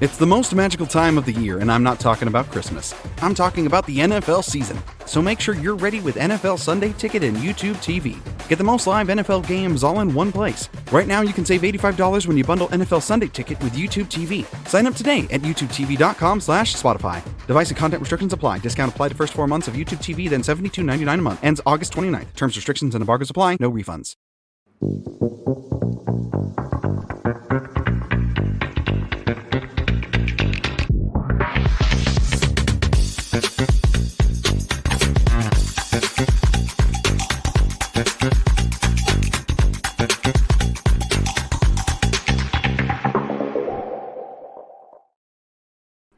It's the most magical time of the year, and I'm not talking about Christmas. I'm talking about the NFL season. So make sure you're ready with NFL Sunday Ticket and YouTube TV. Get the most live NFL games all in one place. Right now, you can save $85 when you bundle NFL Sunday Ticket with YouTube TV. Sign up today at youtubetv.com/Spotify. Device and content restrictions apply. Discount applied to first 4 months of YouTube TV, then $72.99 a month. Ends August 29th. Terms, restrictions, and embargoes apply. No refunds.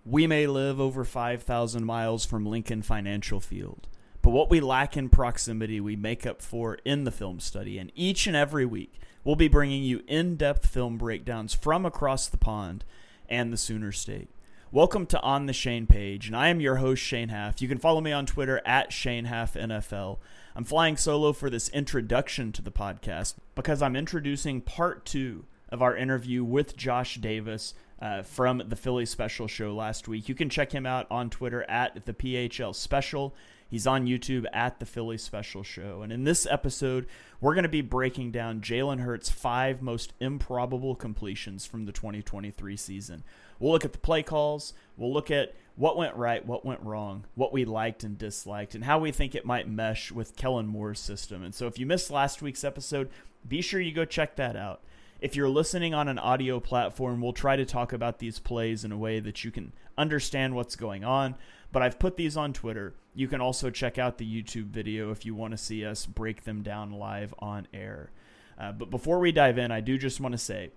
We may live over 5,000 miles from Lincoln Financial Field, but what we lack in proximity, we make up for in the film study. And each and every week, we'll be bringing you in-depth film breakdowns from across the pond and the Sooner State. Welcome to On the Shane page, and I am your host, Shane Haff. You can follow me on Twitter at ShaneHaffNFL. I'm flying solo for this introduction to the podcast because I'm introducing part 2 of our interview with Josh Davis from the Philly Special show last week. You can check him out on Twitter at the PHL Special. He's on YouTube at the Philly Special show. And in this episode, we're going to be breaking down Jalen Hurts' 5 most improbable completions from the 2023 season. We'll look at the play calls. We'll look at what went right, what went wrong, what we liked and disliked, and how we think it might mesh with Kellen Moore's system. And so if you missed last week's episode, be sure you go check that out. If you're listening on an audio platform, we'll try to talk about these plays in a way that you can understand what's going on, but I've put these on Twitter. You can also check out the YouTube video if you want to see us break them down live on air. But before we dive in, I do just want to say,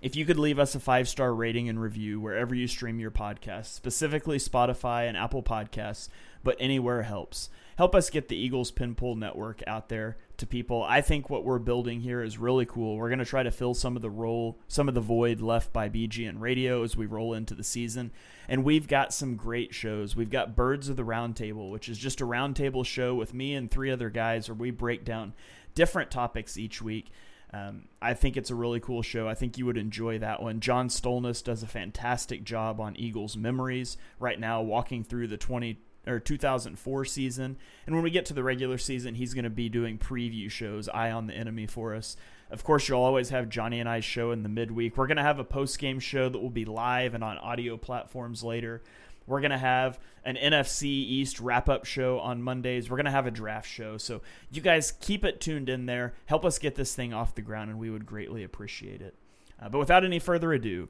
if you could leave us a 5-star rating and review wherever you stream your podcasts, specifically Spotify and Apple Podcasts, but anywhere helps. Help us get the Eagles Pinpool Network out there to people. I think what we're building here is really cool. We're going to try to fill some of the void left by BGN Radio as we roll into the season. And we've got some great shows. We've got Birds of the Round Table, which is just a roundtable show with me and 3 other guys where we break down different topics each week. I think it's a really cool show. I think you would enjoy that one. John Stolnis does a fantastic job on Eagles memories right now, walking through the 2004 season. And when we get to the regular season, he's going to be doing preview shows, Eye on the Enemy for us. Of course, you'll always have Johnny and I's show in the midweek. We're going to have a post-game show that will be live and on audio platforms later. We're going to have an NFC East wrap-up show on Mondays. We're going to have a draft show. So you guys keep it tuned in there. Help us get this thing off the ground, and we would greatly appreciate it. But without any further ado,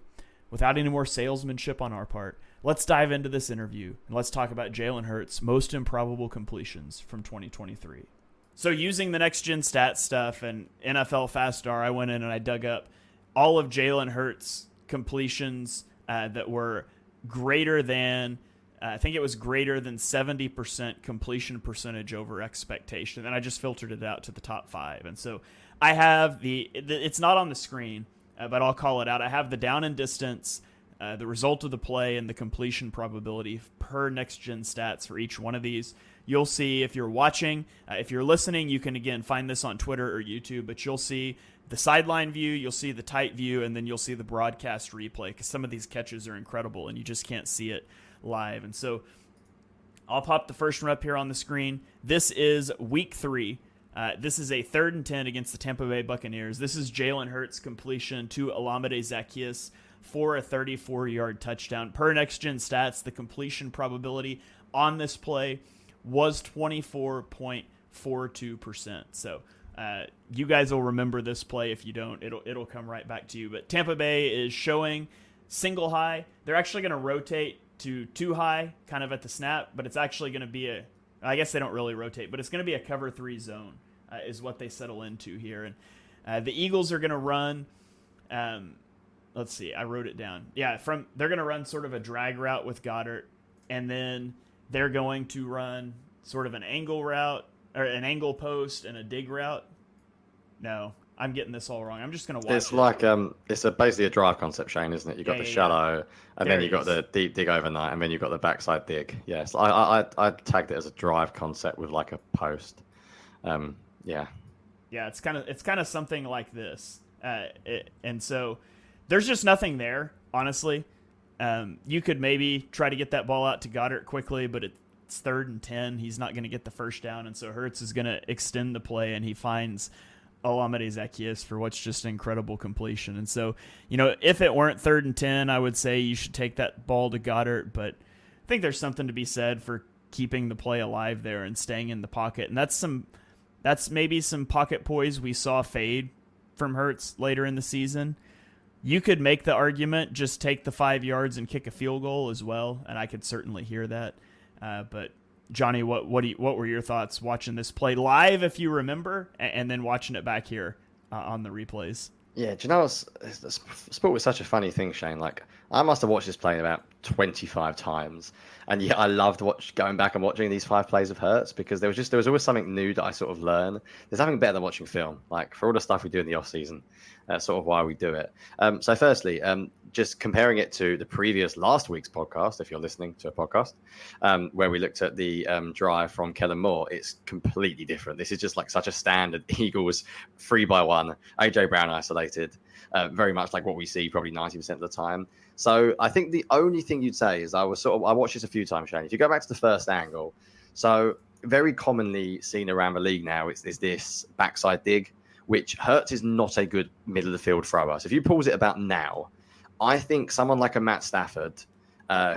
without any more salesmanship on our part, let's dive into this interview, and let's talk about Jalen Hurts' most improbable completions from 2023. So using the next-gen stat stuff and NFL Fast Star, I went in and I dug up all of Jalen Hurts' completions that were greater than, I think it was greater than 70% completion percentage over expectation. And I just filtered it out to the top 5. And so I have it's not on the screen, but I'll call it out. I have the down and distance, the result of the play, and the completion probability per next-gen stats for each one of these. You'll see if you're watching. If you're listening, you can, again, find this on Twitter or YouTube, but you'll see the sideline view, you'll see the tight view, and then you'll see the broadcast replay, because some of these catches are incredible, and you just can't see it live. And so I'll pop the first one up here on the screen. This is Week 3. This is a 3rd and 10 against the Tampa Bay Buccaneers. This is Jalen Hurts' completion to Olamide Zaccheaus for a 34-yard touchdown. Per next-gen stats, the completion probability on this play was 24.42%. So you guys will remember this play. If you don't, it'll come right back to you. But Tampa Bay is showing single high. They're actually going to rotate to 2 high kind of at the snap, but it's actually going to be I guess they don't really rotate, but it's going to be a cover 3 zone is what they settle into here. And the Eagles are going to run, let's see, I wrote it down. Yeah, they're going to run sort of a drag route with Goddard, and then they're going to run sort of an angle route, or an angle post and a dig route. No, I'm getting this all wrong. I'm just going to watch It's like it's basically a drive concept, Shane, isn't it? You've got the shallow, and then you've got the deep dig overnight, and then you've got the backside dig. Yes, I tagged it as a drive concept with like a post. Yeah, it's kind of something like this. And so there's just nothing there, honestly. You could maybe try to get that ball out to Goddard quickly, but it's 3rd and 10. He's not going to get the first down, and so Hurts is going to extend the play, and he finds Olamide Zaccheaus for what's just an incredible completion. And so, if it weren't 3rd and 10, I would say you should take that ball to Goddard, but I think there's something to be said for keeping the play alive there and staying in the pocket. And that's maybe some pocket poise we saw fade from Hurts later in the season. You could make the argument, just take the 5 yards and kick a field goal as well, and I could certainly hear that. But Johnny, what were your thoughts watching this play live, if you remember, and then watching it back here on the replays? Yeah, do you know sport was such a funny thing, Shane? Like, I must have watched this play about 25 times, and yeah, I loved going back and watching these 5 plays of Hurts, because there was always something new that I sort of learned. There's nothing better than watching film. Like, for all the stuff we do in the off season, that's sort of why we do it. So firstly, just comparing it to the previous last week's podcast, if you're listening to a podcast, where we looked at the drive from Kellen Moore, it's completely different. This is just like such a standard Eagles 3-by-1, AJ Brown isolated, very much like what we see probably 90% of the time. So I think the only thing you'd say is I watched this a few times, Shane. If you go back to the first angle, so very commonly seen around the league now is this backside dig, which Hurts is not a good middle of the field thrower. So if you pause it about now, I think someone like a Matt Stafford,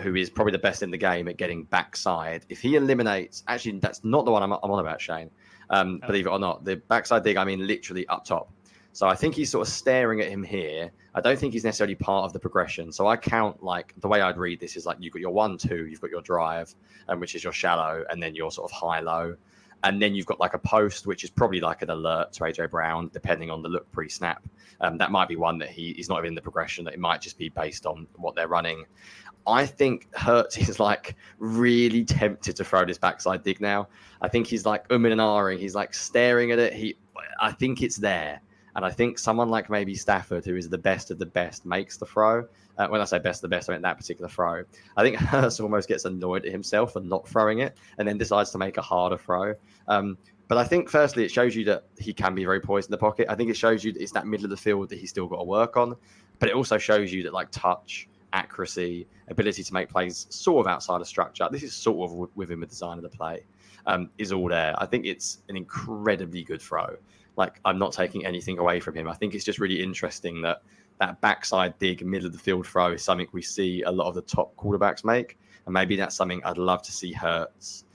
who is probably the best in the game at getting backside, if he eliminates, actually, that's not the one I'm on about, Shane, believe it or not, the backside dig, I mean literally up top. So I think he's sort of staring at him here. I don't think he's necessarily part of the progression. So I count, like, the way I'd read this is like you've got your 1-2, you've got your drive, which is your shallow, and then your sort of high-low. And then you've got like a post, which is probably like an alert to AJ Brown, depending on the look pre-snap. That might be one that he's not even in the progression, that it might just be based on what they're running. I think Hurts is like really tempted to throw this backside dig now. I think he's like and ahhing. He's like staring at it. I think it's there. And I think someone like maybe Stafford, who is the best of the best, makes the throw. When I say best of the best, I mean that particular throw. I think Hurts almost gets annoyed at himself for not throwing it and then decides to make a harder throw. But I think, firstly, it shows you that he can be very poised in the pocket. I think it shows you that it's that middle of the field that he's still got to work on. But it also shows you that, like, touch, accuracy, ability to make plays sort of outside of structure, this is sort of within the design of the play, is all there. I think it's an incredibly good throw. Like, I'm not taking anything away from him. I think it's just really interesting that backside dig, middle of the field throw is something we see a lot of the top quarterbacks make. And maybe that's something I'd love to see Hurts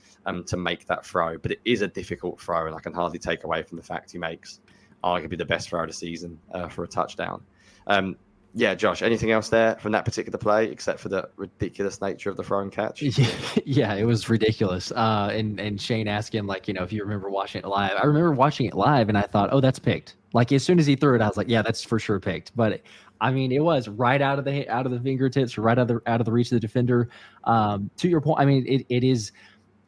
to make that throw. But it is a difficult throw, and I can hardly take away from the fact he makes arguably the best throw of the season for a touchdown. Yeah, Josh, anything else there from that particular play except for the ridiculous nature of the throw and catch? Yeah, it was ridiculous. And Shane asking, like, if you remember watching it live. I remember watching it live, and I thought, oh, that's picked. Like, as soon as he threw it, I was like, yeah, that's for sure picked. But I mean, it was right out of the fingertips, right out of the reach of the defender. To your point, I mean, it is.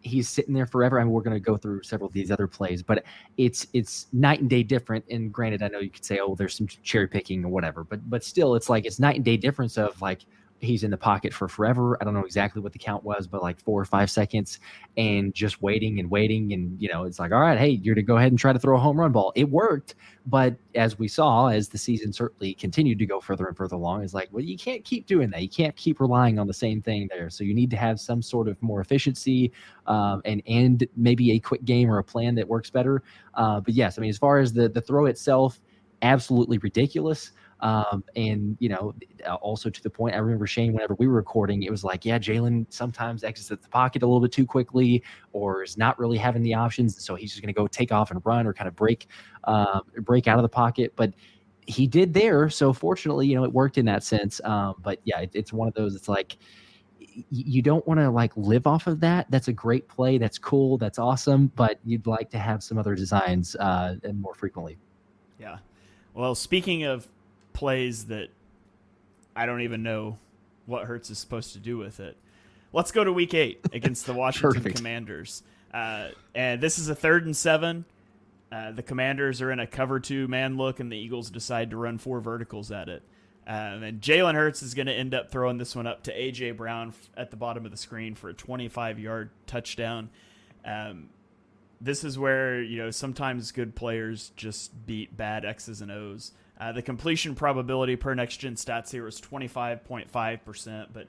He's sitting there forever. I mean, we're going to go through several of these other plays, but it's night and day different. And granted, I know you could say, oh, there's some cherry picking or whatever, but still, it's like it's night and day difference of like he's in the pocket for forever. I don't know exactly what the count was, but like 4 or 5 seconds, and just waiting. And it's like, all right, hey, you're to go ahead and try to throw a home run ball. It worked, but as we saw, as the season certainly continued to go further and further along, it's like, well, you can't keep doing that. You can't keep relying on the same thing there. So you need to have some sort of more efficiency, and maybe a quick game or a plan that works better. But yes, I mean, as far as the throw itself, absolutely ridiculous. And also to the point, I remember Shane, whenever we were recording, it was like, yeah, Jalen sometimes exits the pocket a little bit too quickly, or is not really having the options. So he's just going to go take off and run, or kind of break out of the pocket. But he did there. So fortunately, it worked in that sense. But yeah, it's one of those, it's like, you don't want to like live off of that. That's a great play. That's cool. That's awesome. But you'd like to have some other designs, and more frequently. Yeah. Well, speaking of plays that I don't even know what Hurts is supposed to do with it, let's go to week 8 against the Washington Commanders. And this is a 3rd and 7. The Commanders are in a cover 2 man look, and the Eagles decide to run 4 verticals at it. And Jalen Hurts is going to end up throwing this one up to AJ Brown at the bottom of the screen for a 25-yard touchdown. This is where, sometimes good players just beat bad X's and O's. The completion probability per Next Gen Stats here was 25.5%. But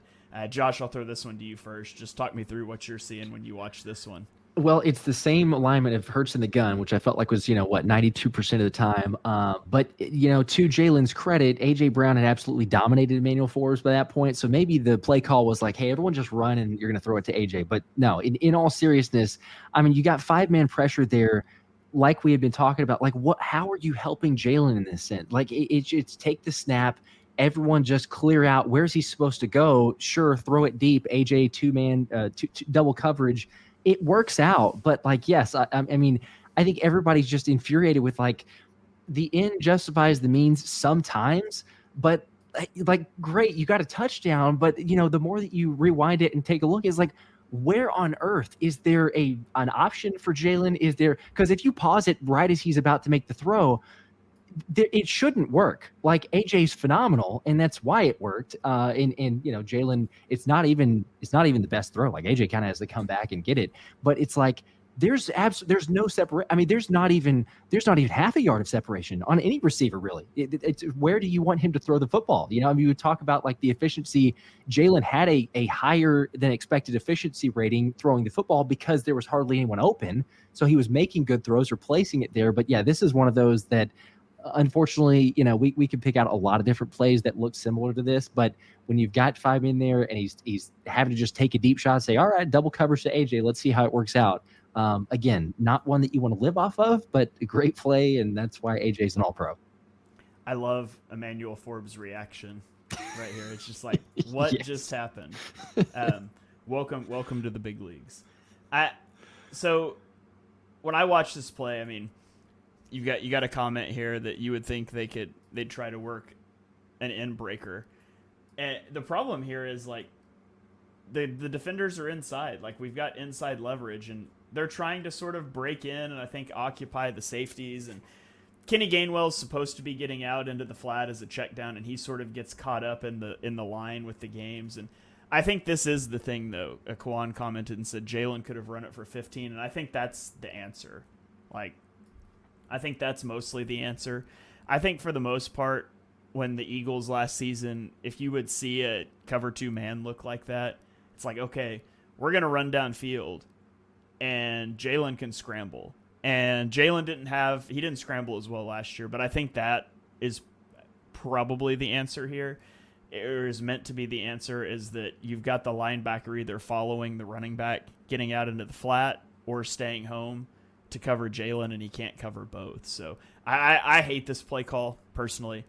Josh, I'll throw this one to you first. Just talk me through what you're seeing when you watch this one. Well, it's the same alignment of Hurts in the gun, which I felt like was, 92% of the time. But, to Jalen's credit, A.J. Brown had absolutely dominated Emmanuel Forbes by that point. So maybe the play call was like, hey, everyone just run and you're going to throw it to A.J. But no, in all seriousness, I mean, you got 5-man pressure there. Like we had been talking about, like how are you helping Jalen in this sense? Like it's take the snap, everyone just clear out. Where's he supposed to go? Sure, throw it deep. AJ 2-man, double coverage. It works out, but yes, I mean, I think everybody's just infuriated with the end justifies the means sometimes, but great, you got a touchdown, but the more that you rewind it and take a look, is where on earth is there an option for Jalen? Is there, because if you pause it right as he's about to make the throw, it shouldn't work. AJ's phenomenal, and that's why it worked. And Jalen, it's not even the best throw. AJ kind of has to come back and get it, but it's there's no separation. I mean, there's not even half a yard of separation on any receiver, really. It's where do you want him to throw the football? I mean, you would talk about the efficiency. Jalen had a higher than expected efficiency rating throwing the football because there was hardly anyone open, so he was making good throws, replacing it there. But yeah, this is one of those that, unfortunately, we could pick out a lot of different plays that look similar to this, but when you've got 5 in there and he's having to just take a deep shot, say, all right, double coverage to AJ, let's see how it works out. Again, not one that you want to live off of, but a great play, and that's why AJ's an all-pro. I love Emmanuel Forbes' reaction right here. It's just what Yes. just happened? Welcome to the big leagues. So when I watch this play, I mean, you got a comment here that you would think they'd try to work an end breaker, and the problem here is the defenders are inside. We've got inside leverage, and they're trying to sort of break in and I think occupy the safeties. And Kenny Gainwell's supposed to be getting out into the flat as a check down, and he sort of gets caught up in the line with the games. And I think this is the thing, though. Kwan commented and said Jalen could have run it for 15, and I think that's the answer. I think that's mostly the answer. I think for the most part, when the Eagles last season, if you would see a cover 2 man look like that, it's okay, we're going to run downfield, and Jalen can scramble. And Jalen didn't scramble as well last year, but I think that is probably the answer here, or is meant to be the answer, is that you've got the linebacker either following the running back, getting out into the flat, or staying home to cover Jalen, and he can't cover both. So I hate this play call personally.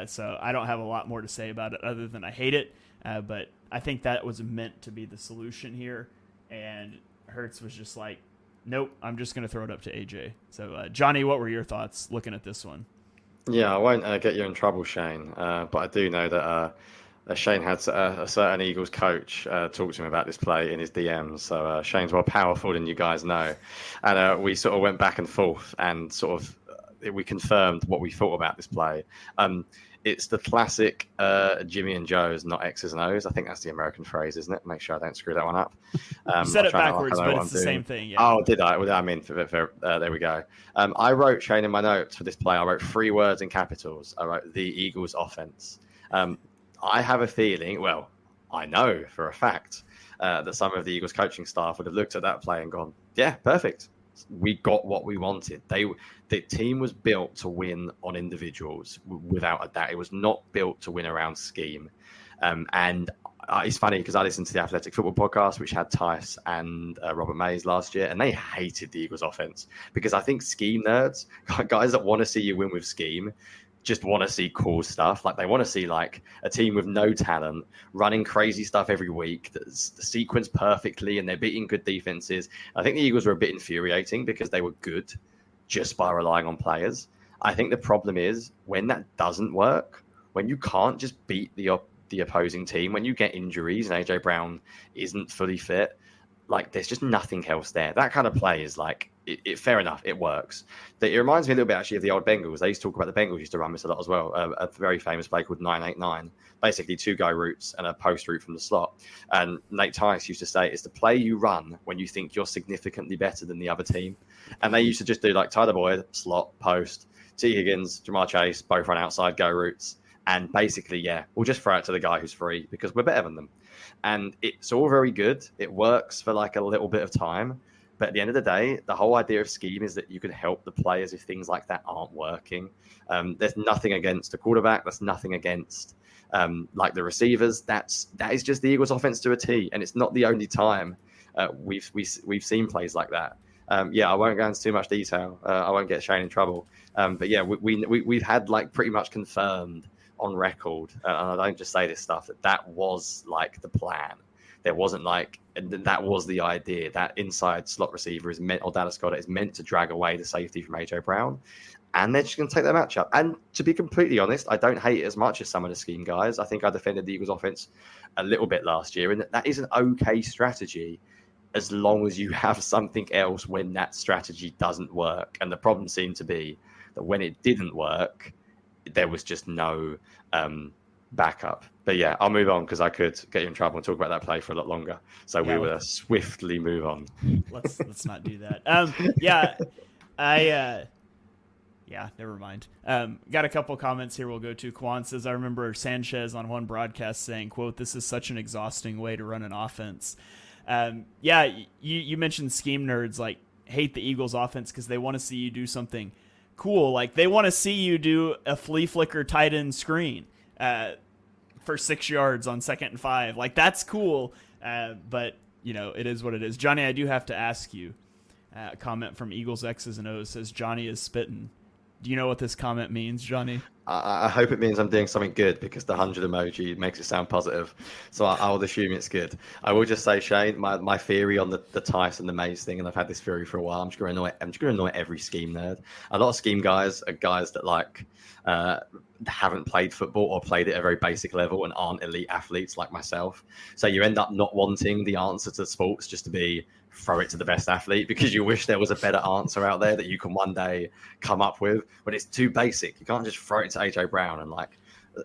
So I don't have a lot more to say about it other than I hate it. But I think that was meant to be the solution here. And Hurts was just nope, I'm just going to throw it up to AJ. So Johnny, what were your thoughts looking at this one? Yeah, I won't get you in trouble, Shane. But I do know that Shane had a certain Eagles coach talk to him about this play in his DMs. So Shane's more powerful than you guys know. And we sort of went back and forth and sort of we confirmed what we thought about this play. It's the classic Jimmy and Joe's, not X's and O's. I think that's the American phrase, isn't it? Make sure I don't screw that one up. You said it backwards, but it's the same thing. Yeah. Oh, did I? Well, I mean, there we go. I wrote, Shane, in my notes for this play, I wrote 3 words in capitals. I wrote the Eagles offense. I have a feeling, well, I know for a fact that some of the Eagles coaching staff would have looked at that play and gone, yeah, perfect. We got what we wanted. The team was built to win on individuals without a doubt. It was not built to win around scheme. And it's funny because I listened to the Athletic Football podcast, which had Tice and Robert Mays last year, and they hated the Eagles offense because I think scheme nerds, guys that want to see you win with scheme, just want to see cool stuff. They want to see a team with no talent running crazy stuff every week that's the sequence perfectly and they're beating good defenses. I think the Eagles were a bit infuriating because they were good just by relying on players. I think the problem is when that doesn't work, when you can't just beat the opposing team, when you get injuries and AJ Brown isn't fully fit, there's just nothing else there. That kind of play is fair enough, it works. It reminds me a little bit actually of the old Bengals. They used to talk about the Bengals used to run this a lot as well. A very famous play called 989, basically 2 guy routes and a post route from the slot. And Nate Tice used to say it's the play you run when you think you're significantly better than the other team. And they used to just do Tyler Boyd, slot, post, T. Higgins, Jamar Chase, both run outside go routes. And basically, we'll just throw it to the guy who's free because we're better than them. And it's all very good. It works for like a little bit of time. But at the end of the day, the whole idea of scheme is that you can help the players if things like that aren't working. There's nothing against the quarterback. There's nothing against like the receivers. That is just the Eagles' offense to a T. And it's not the only time we've seen plays like that. I won't go into too much detail. I won't get Shane in trouble. But we've had like pretty much confirmed on record, and I don't just say this stuff, that was like the plan. There wasn't like, that was the idea. That inside slot receiver is meant, or Dallas Goedert is meant to drag away the safety from AJ Brown, and they're just going to take their matchup. And to be completely honest, I don't hate it as much as some of the scheme guys. I think I defended the Eagles offense a little bit last year, and that is an okay strategy as long as you have something else when that strategy doesn't work. And the problem seemed to be that when it didn't work, there was just no backup. But I'll move on because I could get you in trouble and talk about that play for a lot longer. So we will swiftly move on. Let's not do that. Never mind. Got a couple comments here we'll go to. Kwan says, I remember Sanchez on one broadcast saying, quote, "This is such an exhausting way to run an offense." You mentioned scheme nerds like hate the Eagles offense because they want to see you do something cool. Like they want to see you do a flea flicker tight end screen for 6 yards on 2nd and 5. Like that's cool. But it is what it is. Johnny, I do have to ask you, a comment from Eagles X's and O's says Johnny is spitting. Do you know what this comment means, Johnny? I hope it means I'm doing something good because the 100 emoji makes it sound positive. So I would assume it's good. I will just say, Shane, my theory on the Tice and the Maze thing, and I've had this theory for a while. I'm just going to annoy every scheme nerd. A lot of scheme guys are guys that like haven't played football or played it at a very basic level and aren't elite athletes like myself. So you end up not wanting the answer to sports just to be throw it to the best athlete because you wish there was a better answer out there that you can one day come up with, but it's too basic. You can't just throw it to AJ Brown. And like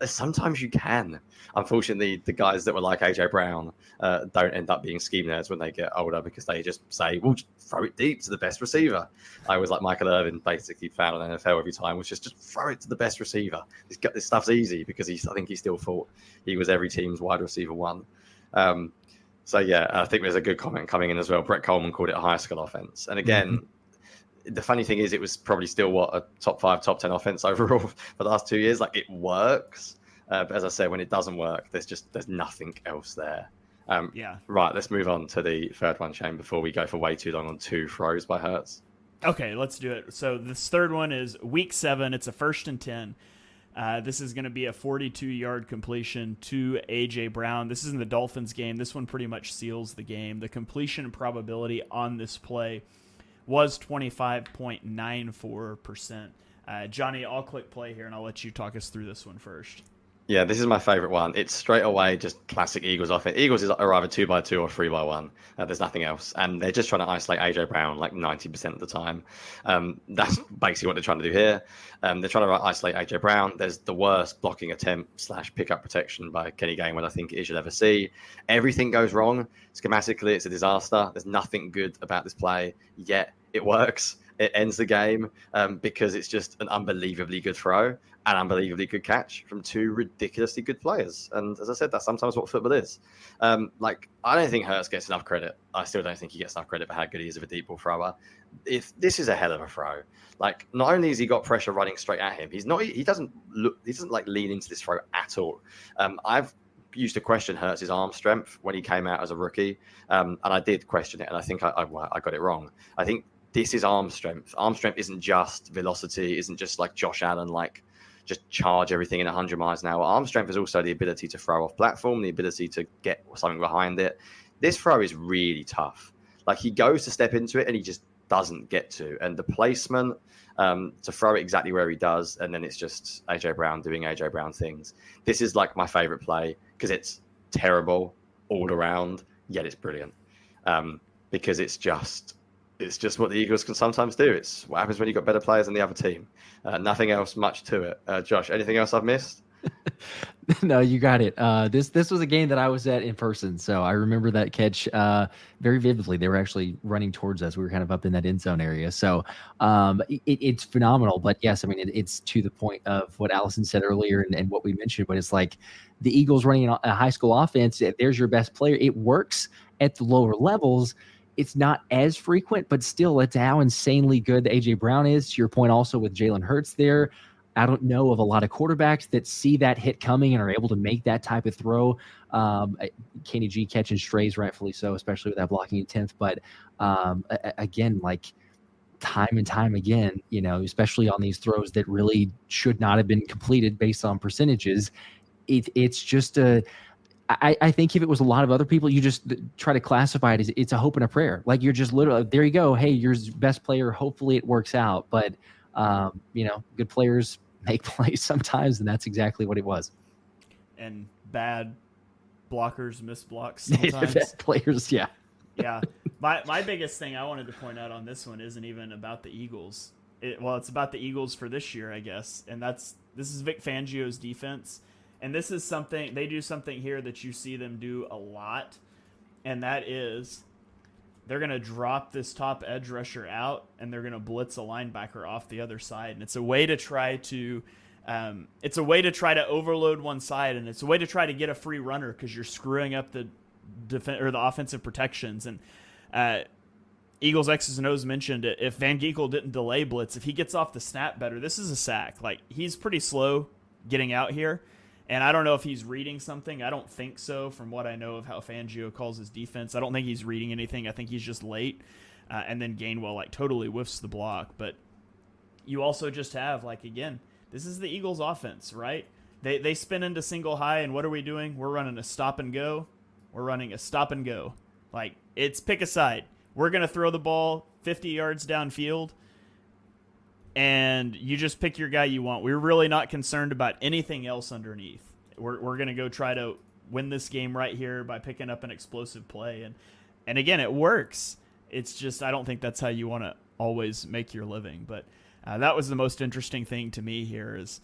sometimes you can. Unfortunately, the guys that were like AJ Brown don't end up being scheme nerds when they get older because they just say, well, just throw it deep to the best receiver. I was like Michael Irvin basically found on NFL every time was just throw it to the best receiver. This stuff's easy because I think he still thought he was every team's wide receiver one. I think there's a good comment coming in as well. Brett Coleman called it a high school offense. And again, the funny thing is it was probably still a top 5, top 10 offense overall for the last 2 years. Like it works. But as I said, when it doesn't work, there's nothing else there. Right, let's move on to the third one, Shane, before we go for way too long on 2 throws by Hurts. Okay, let's do it. So this third one is week 7. It's a 1st and 10. This is going to be a 42-yard completion to A.J. Brown. This is in the Dolphins game. This one pretty much seals the game. The completion probability on this play was 25.94%. Johnny, I'll click play here, and I'll let you talk us through this one first. Yeah, this is my favorite one. It's straight away just classic Eagles offense. Eagles are either 2x2 or 3x1. There's nothing else. And they're just trying to isolate A.J. Brown like 90% of the time. That's basically what they're trying to do here. They're trying to isolate A.J. Brown. There's the worst blocking attempt / pickup protection by Kenny Gainwell I think it is you'll ever see. Everything goes wrong. Schematically, it's a disaster. There's nothing good about this play, yet it works. It ends the game because it's just an unbelievably good throw, an unbelievably good catch from 2 ridiculously good players. And as I said, that's sometimes what football is. I don't think Hurts gets enough credit. I still don't think he gets enough credit for how good he is of a deep ball thrower. If this is a hell of a throw, like not only has he got pressure running straight at him, he doesn't like lean into this throw at all. I've used to question Hurts' arm strength when he came out as a rookie, and I did question it, and I think I got it wrong. I think this is arm strength. Arm strength isn't just velocity, isn't just like Josh Allen, like just charge everything in 100 miles an hour. Arm strength is also the ability to throw off platform, the ability to get something behind it. This throw is really tough. Like he goes to step into it and he just doesn't get to. And the placement to throw it exactly where he does, and then it's just AJ Brown doing AJ Brown things. This is like my favorite play because it's terrible all around, yet it's brilliant because it's just what the Eagles can sometimes do. It's what happens when you've got better players than the other team. Nothing else much to it. Josh, anything else I've missed? No, you got it. This was a game that I was at in person, so I remember that catch very vividly. They were actually running towards us. We were kind of up in that end zone area, so it's phenomenal. But yes, I mean it's to the point of what Allison said earlier and what we mentioned. But it's like the Eagles running a high school offense. There's your best player. It works at the lower levels. It's not as frequent, but still, it's how insanely good AJ Brown is. To your point, also with Jalen Hurts there. I don't know of a lot of quarterbacks that see that hit coming and are able to make that type of throw. Kenny G catching strays, rightfully so, especially with that blocking intent. But again, like time and time again, especially on these throws that really should not have been completed based on percentages, it's just I think if it was a lot of other people, you just try to classify it as it's a hope and a prayer. Like you're just literally, there you go. Hey, you're best player. Hopefully it works out. But, good players make plays sometimes, and that's exactly what it was. And bad blockers miss blocks sometimes. Bad players, yeah. Yeah. My biggest thing I wanted to point out on this one isn't even about the Eagles. It's about the Eagles for this year, I guess. And this is Vic Fangio's defense. And this is something, they do something here that you see them do a lot. And that is they're going to drop this top edge rusher out and they're going to blitz a linebacker off the other side. And it's a way to try to overload one side, and it's a way to try to get a free runner because you're screwing up the offensive protections. And Eagles X's and O's mentioned it. If Van Ginkel didn't delay blitz, if he gets off the snap better, this is a sack. Like, he's pretty slow getting out here. And I don't know if he's reading something. I don't think so from what I know of how Fangio calls his defense. I don't think he's reading anything. I think he's just late. And then Gainwell, totally whiffs the block. But you also just have, again, this is the Eagles offense, right? They spin into single high, and what are we doing? We're running a stop and go. We're running a stop and go. It's pick a side. We're going to throw the ball 50 yards downfield, and you just pick your guy you want. We're really not concerned about anything else underneath. We're going to go try to win this game right here by picking up an explosive play. And again, it works. It's just I don't think that's how you want to always make your living. But that was the most interesting thing to me here is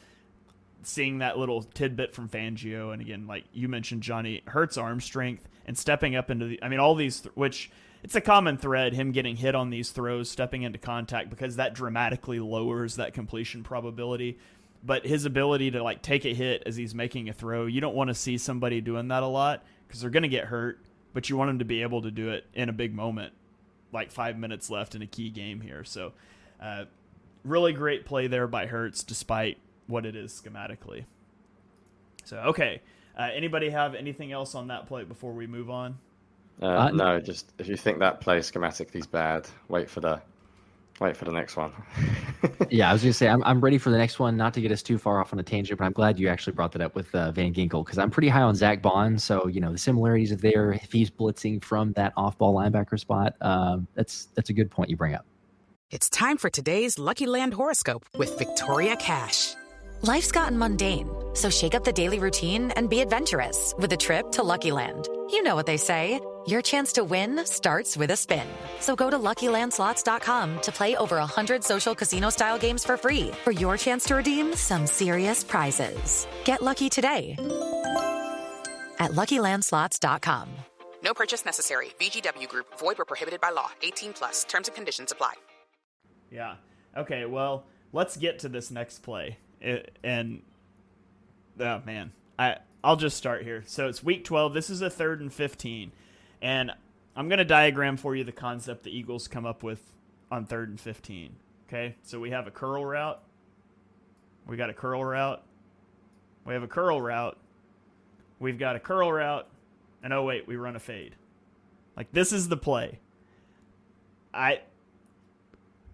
seeing that little tidbit from Fangio. And again, like you mentioned, Johnny, Hurts' arm strength and stepping up into all these, which it's a common thread, him getting hit on these throws, stepping into contact, because that dramatically lowers that completion probability. But his ability to take a hit as he's making a throw, you don't want to see somebody doing that a lot because they're going to get hurt, but you want him to be able to do it in a big moment, 5 minutes left in a key game here. So really great play there by Hurts despite what it is schematically. So, okay. Anybody have anything else on that play before we move on? No, just if you think that play schematically is bad, wait for the next one. Yeah, I was going to say I'm ready for the next one. Not to get us too far off on a tangent, but I'm glad you actually brought that up with Van Ginkel because I'm pretty high on Zach Bond. So the similarities are there. If he's blitzing from that off-ball linebacker spot, that's a good point you bring up. It's time for today's Lucky Land horoscope with Victoria Cash. Life's gotten mundane, so shake up the daily routine and be adventurous with a trip to Lucky Land. You know what they say. Your chance to win starts with a spin. So go to LuckyLandSlots.com to play over 100 social casino-style games for free for your chance to redeem some serious prizes. Get lucky today at LuckyLandSlots.com. No purchase necessary. VGW Group. Void where prohibited by law. 18 plus. Terms and conditions apply. Yeah. Okay, well, let's get to this next play. I'll just start here. So it's week 12. This is a 3rd and 15. And I'm going to diagram for you the concept the Eagles come up with on 3rd and 15. Okay? So we have a curl route. We got a curl route. We have a curl route. We've got a curl route. And oh, wait, we run a fade. This is the play. I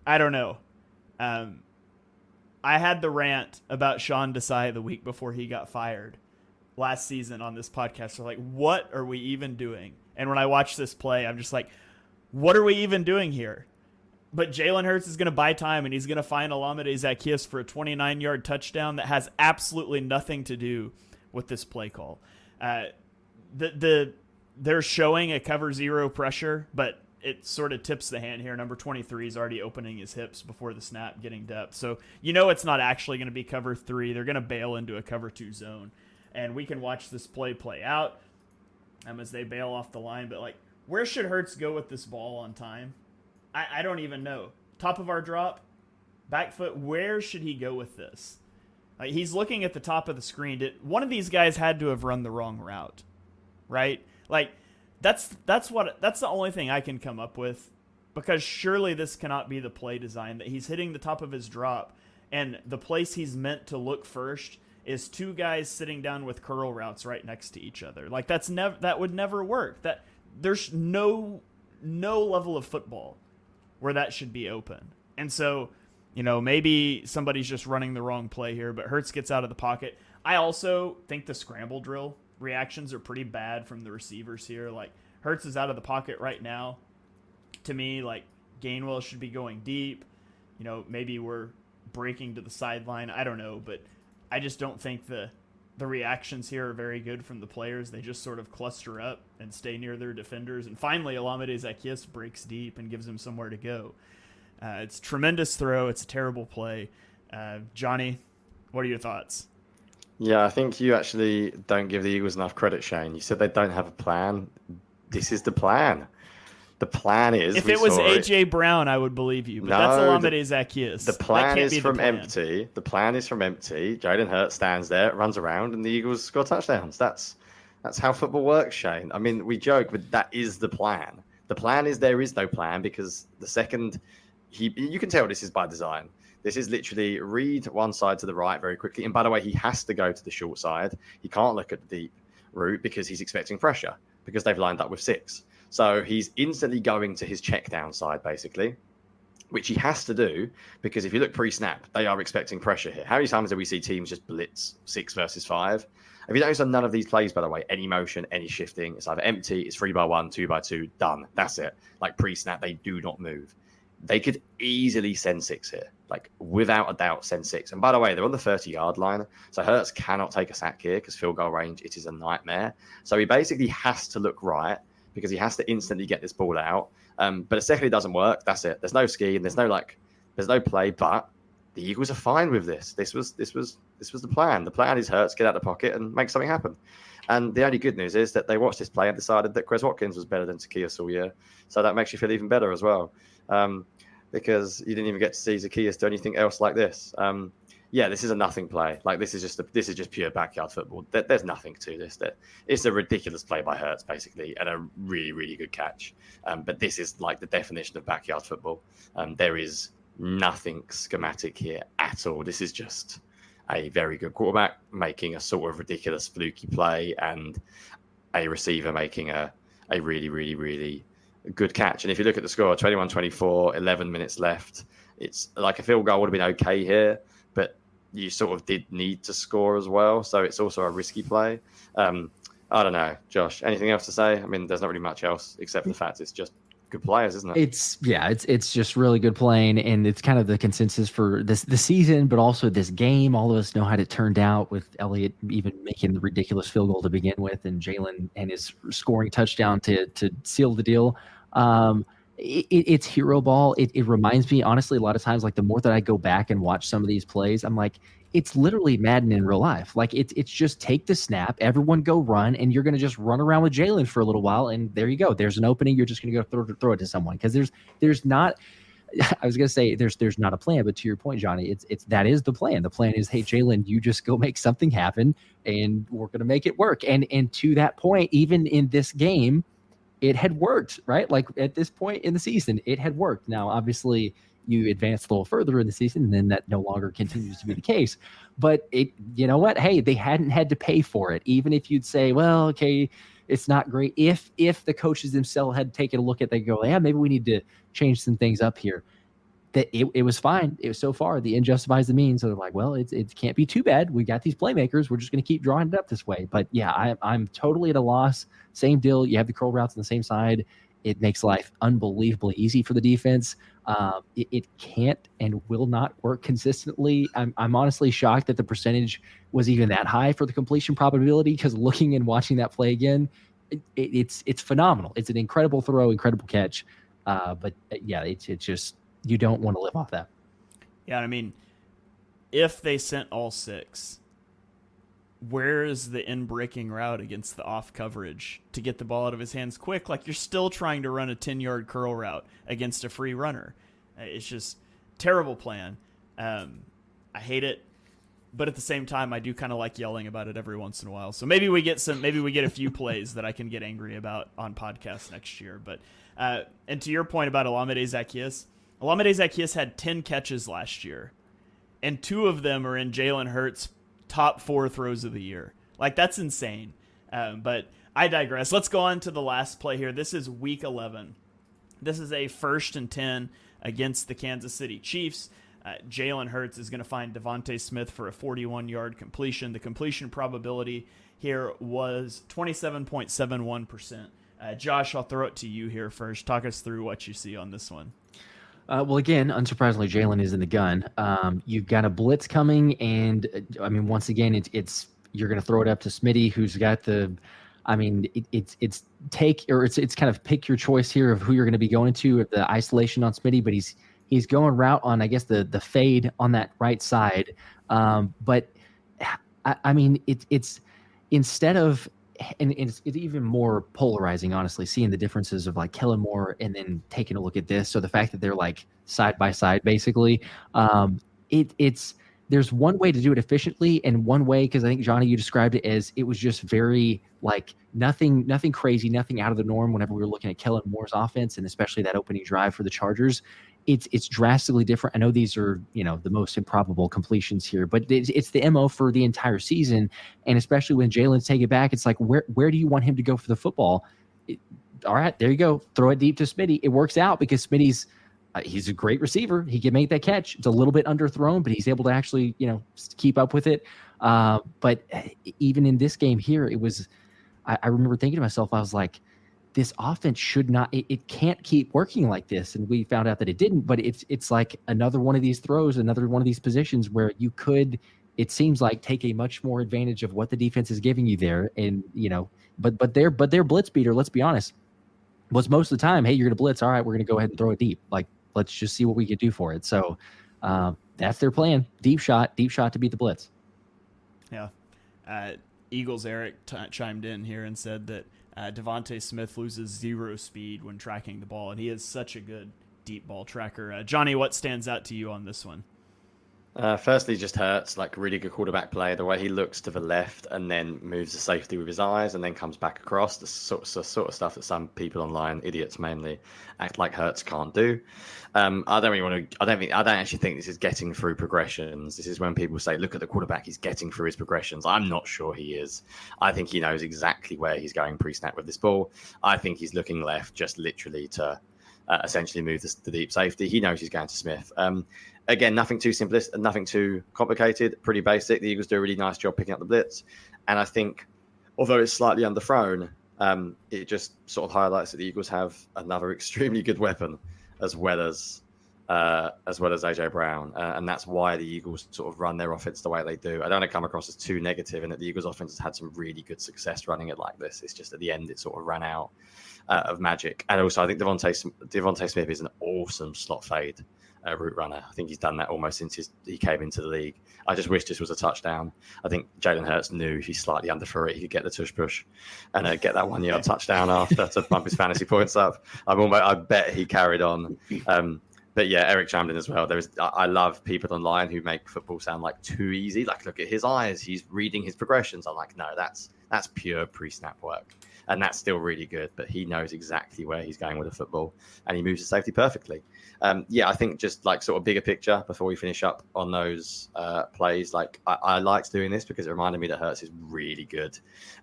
don't know. I had the rant about Sean Desai the week before he got fired last season on this podcast. So what are we even doing? And when I watch this play, I'm just what are we even doing here? But Jalen Hurts is going to buy time, and he's going to find Olamide Zaccheaus for a 29-yard touchdown that has absolutely nothing to do with this play call. They're showing a cover zero pressure, but it sort of tips the hand here. Number 23 is already opening his hips before the snap, getting depth. So it's not actually going to be cover 3. They're going to bail into a cover 2 zone. And we can watch this play out as they bail off the line. But, where should Hurts go with this ball on time? I don't even know. Top of our drop, back foot, where should he go with this? He's looking at the top of the screen. One of these guys had to have run the wrong route, right? That's the only thing I can come up with, because surely this cannot be the play design that he's hitting the top of his drop, and the place he's meant to look first is 2 guys sitting down with curl routes right next to each other. That would never work. That there's no level of football where that should be open. And so, maybe somebody's just running the wrong play here, but Hurts gets out of the pocket. I also think the scramble drill reactions are pretty bad from the receivers here. Hurts is out of the pocket right now. To me, Gainwell should be going deep. Maybe we're breaking to the sideline. I don't know, but I just don't think the reactions here are very good from the players. They just sort of cluster up and stay near their defenders. And finally, Olamide Zaccheaus breaks deep and gives him somewhere to go. It's a tremendous throw. It's a terrible play. Johnny, what are your thoughts? Yeah, I think you actually don't give the Eagles enough credit, Shane. You said they don't have a plan. This is the plan. The plan is... If it was A.J. Brown, I would believe you, but that's Olamide Zaccheaus. The plan is from empty. The plan is from empty. Jalen Hurts stands there, runs around, and the Eagles score touchdowns. That's how football works, Shane. I mean, we joke, but that is the plan. The plan is there is no plan, because the second... You can tell this is by design. This is literally read one side to the right very quickly. And by the way, he has to go to the short side. He can't look at the deep route because he's expecting pressure, because they've lined up with 6. So he's instantly going to his check down side, basically, which he has to do, because if you look pre-snap, they are expecting pressure here. How many times do we see teams just blitz 6 versus 5? Have you noticed on none of these plays, by the way, any motion, any shifting? It's either empty, it's 3x1, 2x2, done. That's it. Pre-snap, they do not move. They could easily send 6 here, without a doubt, send 6. And by the way, they're on the 30-yard line, so Hurts cannot take a sack here because field goal range, it is a nightmare. So he basically has to look right, because he has to instantly get this ball out. But the second it doesn't work, that's it. There's no scheme, there's no play. But the Eagles are fine with this. This was the plan. The plan is Hurts get out of the pocket and make something happen. And the only good news is that they watched this play and decided that Quez Watkins was better than Zaccheaus all year. So that makes you feel even better as well. Because you didn't even get to see Zaccheaus do anything else like this. This is a nothing play. This is just pure backyard football. There's nothing to this. It's a ridiculous play by Hurts, basically, and a really, really good catch. But this is the definition of backyard football. There is nothing schematic here at all. This is just a very good quarterback making a sort of ridiculous fluky play, and a receiver making a really, really, really good catch. And if you look at the score, 21-24, 11 minutes left. It's a field goal would have been okay here, but you sort of did need to score as well. So it's also a risky play. I don't know, Josh, anything else to say? I mean, there's not really much else except for the fact it's just good players, isn't it? It's just really good playing, and it's kind of the consensus for the season, but also this game. All of us know how it turned out, with Elliott even making the ridiculous field goal to begin with, and Jalen and his scoring touchdown to seal the deal. It's hero ball. It reminds me, honestly, a lot of times, the more that I go back and watch some of these plays, I'm like, it's literally Madden in real life. It's just take the snap, everyone go run, and you're going to just run around with Jalen for a little while, and there you go. There's an opening. You're just going to go throw it to someone, because there's not. I was going to say there's not a plan, but to your point, Johnny, that is the plan. The plan is, hey, Jalen, you just go make something happen, and we're going to make it work. And to that point, even in this game, it had worked, right? At this point in the season, it had worked. Now, obviously, you advance a little further in the season, and then that no longer continues to be the case. But you know what? Hey, they hadn't had to pay for it. Even if you'd say, well, okay, it's not great. If the coaches themselves had taken a look at, they go, yeah, maybe we need to change some things up here. That it was fine. It was so far the end justifies the means. So they're like, well, it can't be too bad. We got these playmakers. We're just going to keep drawing it up this way. But yeah, I'm totally at a loss. Same deal. You have the curl routes on the same side. It makes life unbelievably easy for the defense. It can't and will not work consistently. I'm honestly shocked that the percentage was even that high for the completion probability, because looking and watching that play again, it's phenomenal. It's an incredible throw, incredible catch. Yeah, it's just you don't want to live off that. Yeah, I mean, if they sent all 6, where is the in-breaking route against the off coverage to get the ball out of his hands quick? Like, you're still trying to run a 10-yard curl route against a free runner. It's just terrible plan. I hate it, but at the same time, I do kind of like yelling about it every once in a while. So maybe we get a few plays that I can get angry about on podcasts next year. But and to your point about Olamide Zaccheaus had 10 catches last year, and 2 of them are in Jalen Hurts' top 4 throws of the year. Like, that's insane. But I digress. Let's go on to the last play here. This is week 11. This is a 1st and 10 against the Kansas City Chiefs. Jalen Hurts is going to find Devontae Smith for a 41-yard completion. The completion probability here was 27.71%. Josh, I'll throw it to you here first. Talk us through what you see on this one. Well, again, unsurprisingly, Jalen is in the gun. You've got a blitz coming, and I mean, once again, it's you're going to throw it up to Smitty, who's got the. I mean, it's kind of pick your choice here of who you're going to be going to, the isolation on Smitty, but he's going route on, I guess, the fade on that right side. But I mean, it's instead of. And it's even more polarizing, honestly, seeing the differences of like Kellen Moore and then taking a look at this. So the fact that they're like side by side, basically, there's one way to do it efficiently and one way, because I think, Johnny, you described it as it was just very like nothing crazy, nothing out of the norm whenever we were looking at Kellen Moore's offense, and especially that opening drive for the Chargers. It's drastically different. I know these are, the most improbable completions here, but it's the MO for the entire season. And especially when Jalen's take it back, it's like, where do you want him to go for the football? All right, there you go. Throw it deep to Smitty. It works out because Smitty's he's a great receiver. He can make that catch. It's a little bit underthrown, but he's able to actually, keep up with it. But even in this game here, it was, I remember thinking to myself, I was like, this offense should not, it can't keep working like this. And we found out that it didn't, but it's like another one of these throws, another one of these positions where you could, it seems like, take a much more advantage of what the defense is giving you there. And, but their blitz beater, let's be honest, was most of the time, hey, you're going to blitz. All right, we're going to go ahead and throw it deep. Like, let's just see what we can do for it. So that's their plan. Deep shot to beat the blitz. Yeah. Eagles Eric chimed in here and said that Devontae Smith loses 0 speed when tracking the ball, and he is such a good deep ball tracker. Johnny, what stands out to you on this one? Firstly, just Hurts, like really good quarterback play. The way he looks to the left and then moves the safety with his eyes and then comes back across, the sort of stuff that some people online, idiots mainly, act like Hurts can't do. I don't actually think this is getting through progressions. This is when people say, look at the quarterback, he's getting through his progressions. I'm not sure he is. I think he knows exactly where he's going pre-snap with this ball. I think he's looking left just literally to essentially move the deep safety. He knows he's going to Smith. Again, nothing too simplistic and nothing too complicated, pretty basic. The Eagles do a really nice job picking up the blitz. And I think, although it's slightly underthrown, it just sort of highlights that the Eagles have another extremely good weapon as well as AJ Brown. And that's why the Eagles sort of run their offense the way they do. I don't want to come across as too negative in that the Eagles offense has had some really good success running it like this. It's just at the end, it sort of ran out of magic. And also, I think Devontae Smith is an awesome slot fade route runner. I think he's done that almost since he came into the league. I just wish this was a touchdown. I think Jalen Hurts knew if he slightly underthrew it, he could get the tush push and get that 1-yard touchdown after to bump his fantasy points up. I bet he carried on. But yeah, Eric chimed in as well. I love people online who make football sound like too easy. Like, look at his eyes. He's reading his progressions. I'm like, no, that's pure pre-snap work. And that's still really good, but he knows exactly where he's going with the football and he moves the safety perfectly. I think just like sort of bigger picture before we finish up on those plays, like I liked doing this because it reminded me that Hurts is really good.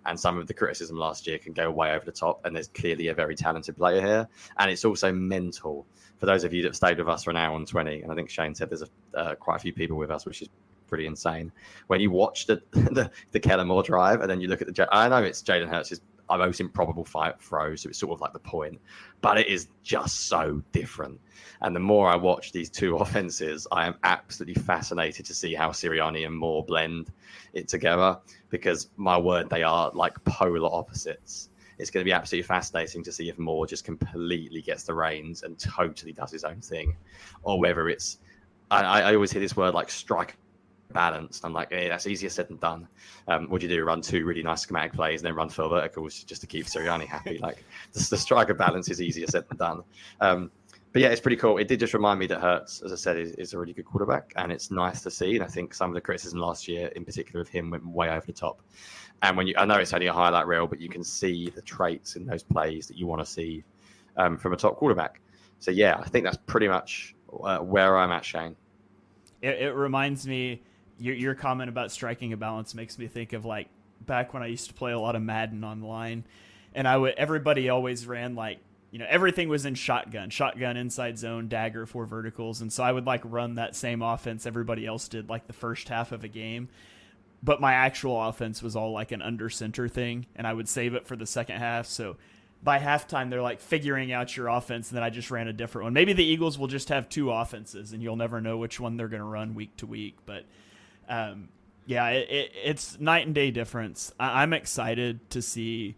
And some of the criticism last year can go way over the top. And there's clearly a very talented player here. And it's also mental for those of you that stayed with us for an hour and 20. And I think Shane said there's quite a few people with us, which is pretty insane. When you watch the Kellen Moore drive and then you look at I know it's Jalen Hurts' most improbable throw, so it's sort of like the point, but it is just so different. And the more I watch these two offenses, I am absolutely fascinated to see how Sirianni and Moore blend it together, because my word, they are like polar opposites. it's going to be absolutely fascinating to see if Moore just completely gets the reins and totally does his own thing, or whether it's, I always hear this word like strike balanced. I'm like, hey, that's easier said than done. What do you do? Run 2 really nice schematic plays and then run 4 verticals just to keep Sirianni happy. Like the striker balance is easier said than done. But yeah, it's pretty cool. It did just remind me that Hurts, as I said, is a really good quarterback, and it's nice to see. And I think some of the criticism last year, in particular of him, went way over the top. And I know it's only a highlight reel, but you can see the traits in those plays that you want to see from a top quarterback. So yeah, I think that's pretty much where I'm at, Shane. It reminds me, your comment about striking a balance makes me think of like back when I used to play a lot of Madden online, and everybody always ran like, everything was in shotgun, inside zone, dagger, 4 verticals. And so I would like run that same offense everybody else did like the first half of a game. But my actual offense was all like an under center thing, and I would save it for the second half. So by halftime, they're like figuring out your offense, and then I just ran a different one. Maybe the Eagles will just have 2 offenses, and you'll never know which one they're going to run week to week. But yeah, it's night and day difference. I'm excited to see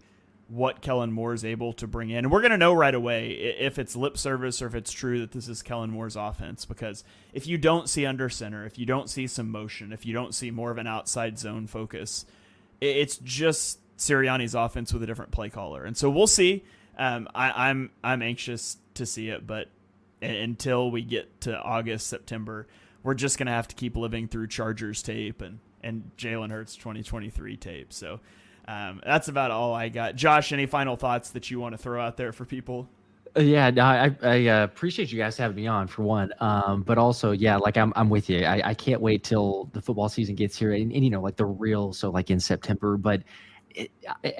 what Kellen Moore is able to bring in. And we're going to know right away if it's lip service or if it's true that this is Kellen Moore's offense, because if you don't see under center, if you don't see some motion, if you don't see more of an outside zone focus, it's just Sirianni's offense with a different play caller. And so we'll see. I'm anxious to see it, but until we get to August, September, we're just going to have to keep living through Chargers tape and Jalen Hurts 2023 tape. So that's about all I got. Josh, any final thoughts that you want to throw out there for people? Yeah, no, I appreciate you guys having me on for one. But also, yeah, like I'm with you. I can't wait till the football season gets here and like the real, so like in September, but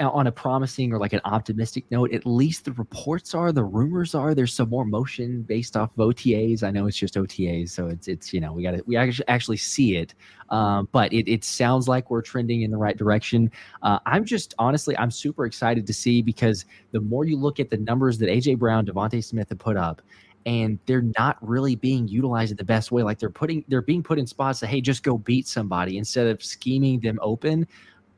on a promising or like an optimistic note, at least the reports are, the rumors are, there's some more motion based off of OTAs. I know it's just OTAs, so it's we actually see it. But it sounds like we're trending in the right direction. I'm super excited to see, because the more you look at the numbers that AJ Brown, Devontae Smith have put up, and they're not really being utilized in the best way. Like they're being put in spots that, hey, just go beat somebody instead of scheming them open.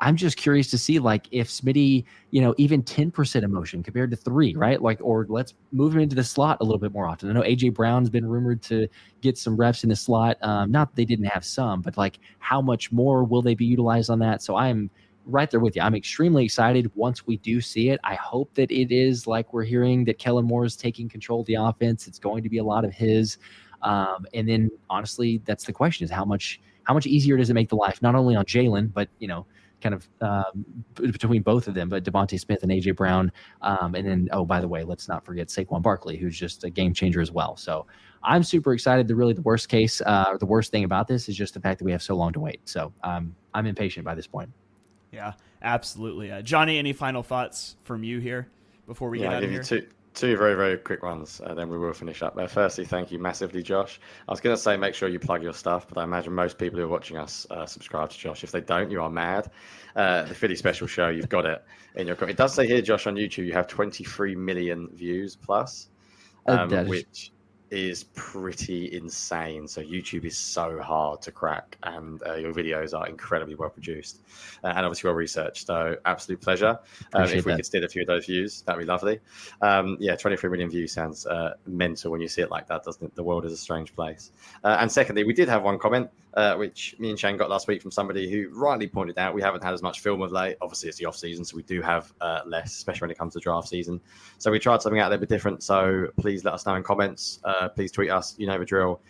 I'm just curious to see, like, if Smitty, even 10% emotion compared to 3, right? Like, or let's move him into the slot a little bit more often. I know AJ Brown's been rumored to get some reps in the slot. Not that they didn't have some, but like, how much more will they be utilized on that? So I'm right there with you. I'm extremely excited once we do see it. I hope that it is like we're hearing, that Kellen Moore is taking control of the offense. It's going to be a lot of his. And then honestly, that's the question, is how much easier does it make the life, not only on Jalen, but, kind of between both of them, but Devontae Smith and AJ Brown. And then, oh, by the way, let's not forget Saquon Barkley, who's just a game changer as well. So I'm super excited. The worst case, or the worst thing about this is just the fact that we have so long to wait. So I'm impatient by this point. Yeah, absolutely. Johnny, any final thoughts from you here before we get out of here? Two very, very quick ones, then we will finish up. Firstly, thank you massively, Josh. I was going to say make sure you plug your stuff, but I imagine most people who are watching us subscribe to Josh. If they don't, you are mad. The Philly Special Show, you've got it in your. It does say here, Josh, on YouTube, you have 23 million views plus, which is pretty insane. So YouTube is so hard to crack, and your videos are incredibly well produced and obviously well researched. So absolute pleasure. If we could steal a few of those views, that'd be lovely. 23 million views sounds mental when you see it like that, doesn't it? The world is a strange place. And secondly, we did have one comment which me and Shane got last week from somebody who rightly pointed out we haven't had as much film of late. Obviously, it's the off season, so we do have less, especially when it comes to draft season. So we tried something out there a bit different. So please let us know in comments. Please tweet us. You know the drill.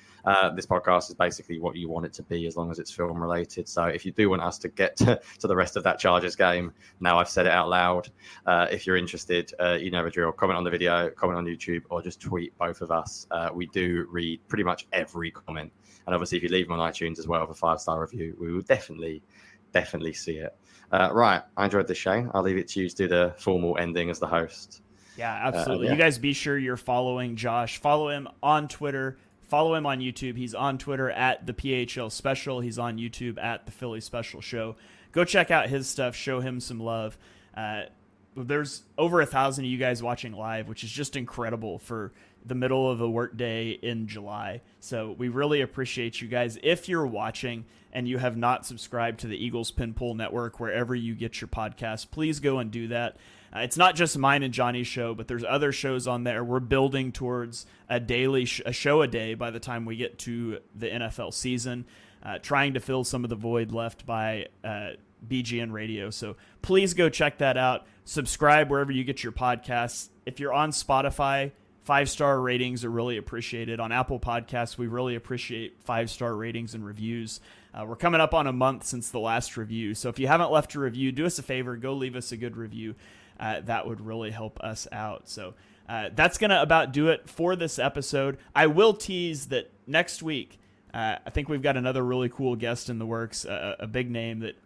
This podcast is basically what you want it to be, as long as it's film related. So if you do want us to get to the rest of that Chargers game, now I've said it out loud. If you're interested, you know the drill. Comment on the video, comment on YouTube, or just tweet both of us. We do read pretty much every comment. And obviously, if you leave them on iTunes as well with a 5-star review, we will definitely see it. Right. I enjoyed this, Shane. I'll leave it to you to do the formal ending as the host. Yeah, absolutely. You guys be sure you're following Josh. Follow him on Twitter. Follow him on YouTube. He's on Twitter at the PHL Special. He's on YouTube at the Philly Special Show. Go check out his stuff. Show him some love. There's over 1,000 of you guys watching live, which is just incredible for the middle of a work day in July. So we really appreciate you guys. If you're watching and you have not subscribed to the Eagles Pin Pull Network, wherever you get your podcast, please go and do that. It's not just mine and Johnny's show, but there's other shows on there. We're building towards a daily a show a day by the time we get to the NFL season, trying to fill some of the void left by BGN Radio. So please go check that out. Subscribe wherever you get your podcasts. If you're on Spotify, 5-star ratings are really appreciated. On Apple Podcasts, we really appreciate 5-star ratings and reviews. We're coming up on a month since the last review. So if you haven't left a review, do us a favor, go leave us a good review. That would really help us out. So that's going to about do it for this episode. I will tease that next week, I think we've got another really cool guest in the works, a big name that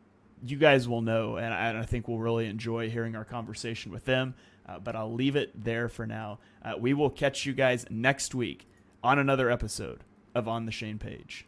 you guys will know, and I think we'll really enjoy hearing our conversation with them. But I'll leave it there for now. We will catch you guys next week on another episode of On the Shane Page.